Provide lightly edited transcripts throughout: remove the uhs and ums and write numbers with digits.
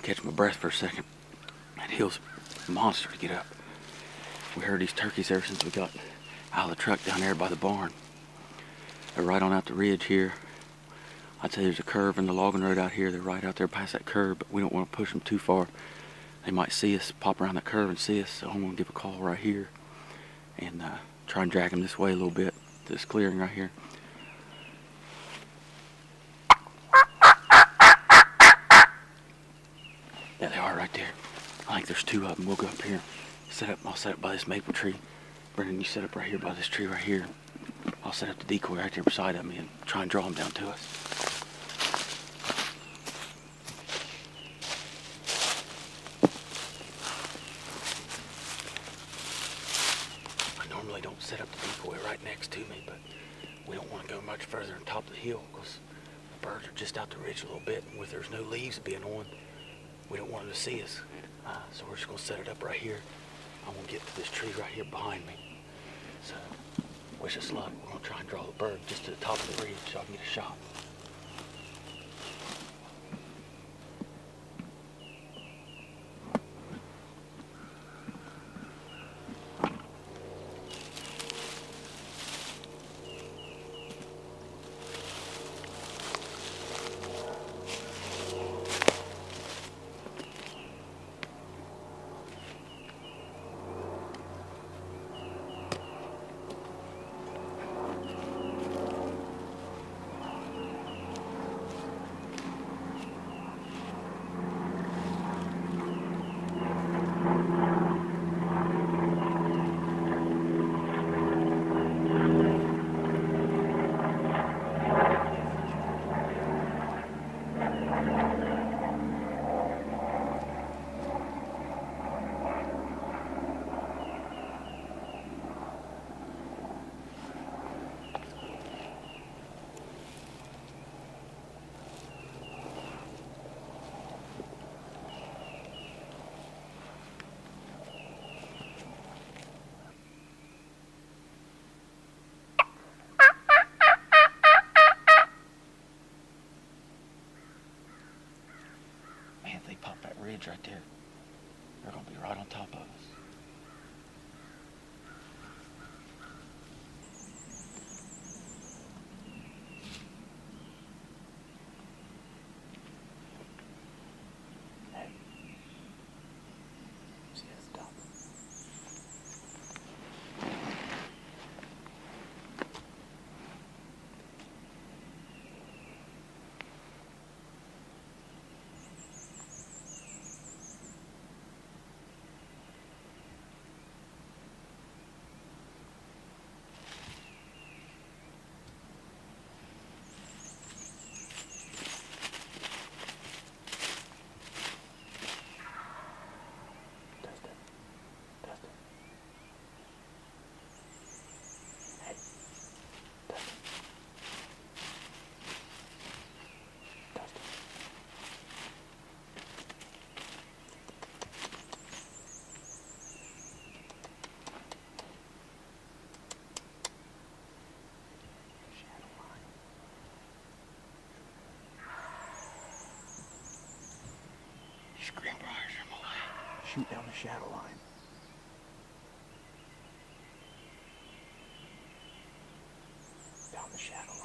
catch my breath for a second. That hill's a monster to get up. We heard these turkeys ever since we got out of the truck down there by the barn. They're right on out the ridge here. I'd say there's a curve in the logging road out here. They're right out there past that curve, but we don't want to push them too far. They might see us, pop around that curve and see us, so I'm going to give a call right here and try and drag them this way a little bit, this clearing right here. There they are right there. I think there's two of them. We'll go up here. I'll set up by this maple tree. Brendan, you set up right here by this tree right here. I'll set up the decoy right there beside of me and try and draw them down to us. I normally don't set up the decoy right next to me, but we don't want to go much further on top of the hill because the birds are just out the ridge a little bit, and with there's no leaves being on, we don't want them to see us. So we're just going to set it up right here. I'm going to get to this tree right here behind me. So, wish us luck. We're going to try and draw the bird just to the top of the ridge so I can get a shot. If they pop that ridge right there, they're going to be right on top of us. Hey. See, that's the top. Greenbriers are my way. Shoot down the shadow line. Down the shadow line.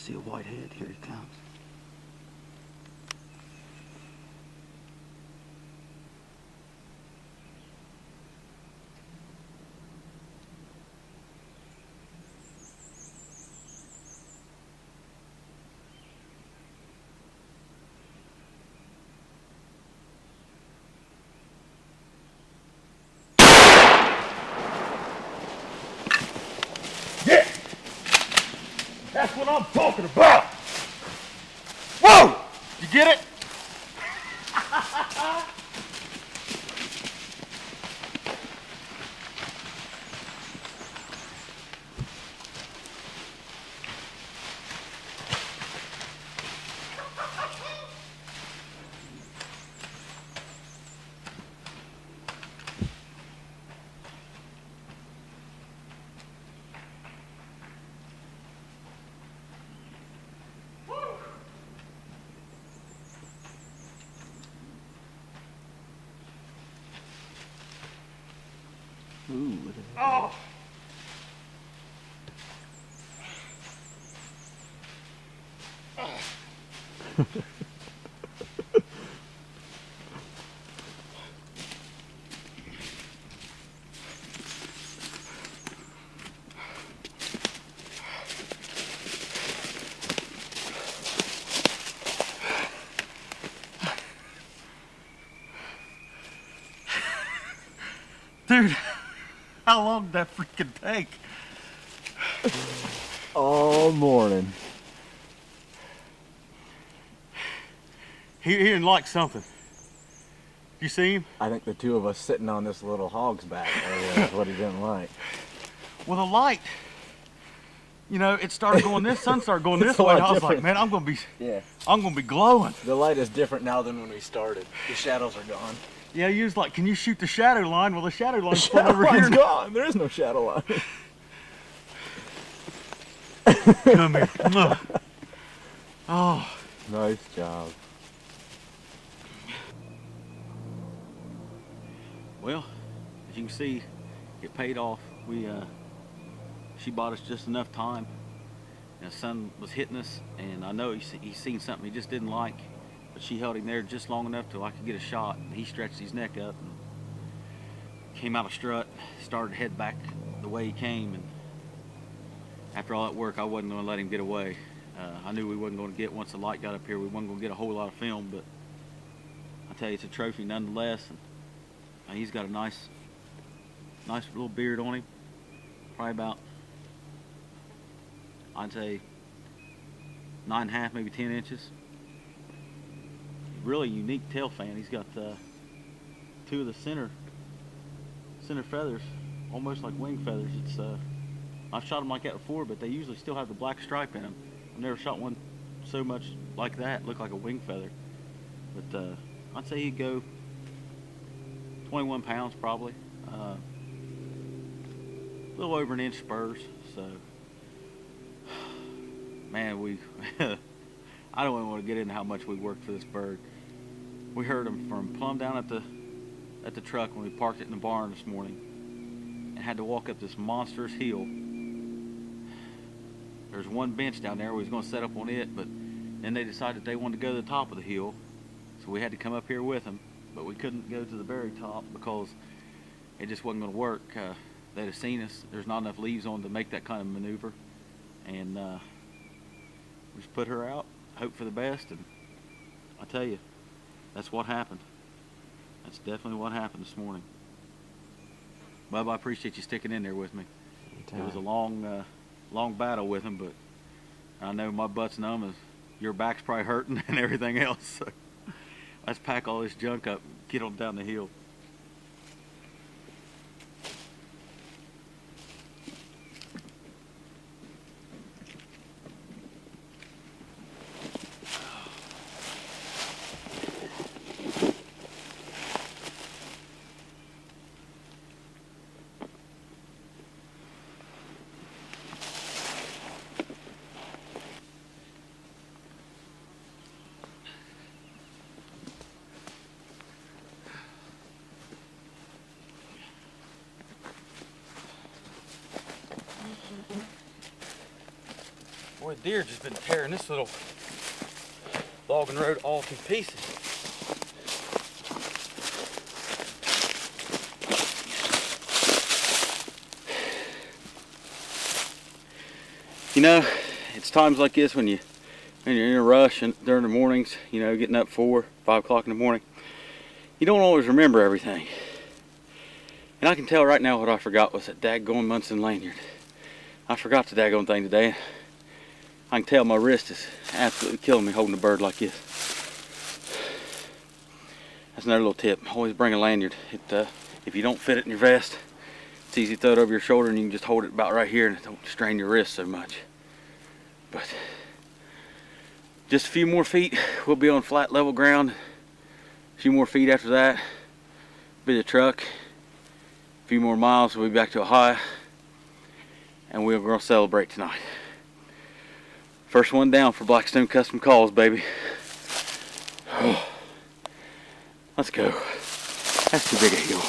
see a white head. Here he comes. Yeah! That's what I'm talking about! Whoa! You get it? Ooh. Oh! Dude, how long did that freaking take? All morning. He didn't like something. You see him? I think the two of us sitting on this little hog's back earlier is what he didn't like. Well, the light, you know, it started going this, sun started going this a way. lot And I was like, different. man, Yeah. I'm gonna be glowing. The light is different now than when we started. The shadows are gone. Yeah, you was like, can you shoot the shadow line? Well, the shadow The line's shadow over here. line's gone. There is no shadow line. Come here. Oh. Nice job. Well, as you can see, it paid off. She bought us just enough time. And the sun was hitting us, and I know he seen something he just didn't like, but she held him there just long enough till I could get a shot. And he stretched his neck up and came out of strut, started to head back the way he came. And after all that work, I wasn't going to let him get away. I knew we wasn't going to get, once the light got up here, we wasn't going to get a whole lot of film, but I tell you, it's a trophy nonetheless. And he's got a nice little beard on him, probably about, I'd say 9.5, maybe 10 inches. Really unique tail fan. He's got two of the center feathers, almost like wing feathers. It's I've shot them like that before, but they usually still have the black stripe in them. I've never shot one so much like that, looked like a wing feather. But I'd say he'd go 21 pounds probably. A little over an inch spurs. So, man, I don't even want to get into how much we worked for this bird. We heard him from plumb down at the truck when we parked it in the barn this morning, and had to walk up this monstrous hill. There's one bench down there we was going to set up on it, but then they decided they wanted to go to the top of the hill, so we had to come up here with them. But we couldn't go to the very top because it just wasn't going to work. They'd have seen us. There's not enough leaves on to make that kind of maneuver, and we just put her out, hope for the best, and I tell you, that's what happened. That's definitely what happened this morning. Bub, I appreciate you sticking in there with me. Anytime. It was a long battle with him, but I know my butt's numb, as your back's probably hurting and everything else. So let's pack all this junk up and get on down the hill. deer just been tearing this little logging road all to pieces. You know, it's times like this when you're in a rush and during the mornings, you know, getting up 4, 5 o'clock in the morning, you don't always remember everything. And I can tell right now what I forgot was that daggone Munson lanyard. I forgot the daggone thing today. I can tell my wrist is absolutely killing me holding a bird like this. That's another little tip. Always bring a lanyard. If you don't fit it in your vest, it's easy to throw it over your shoulder and you can just hold it about right here and it don't strain your wrist so much. But just a few more feet, we'll be on flat level ground. A few more feet after that, be the truck. A few more miles, we'll be back to Ohio. And we're gonna celebrate tonight. First one down for Blackstone Custom Calls, baby. Oh, let's go. That's too big a hill.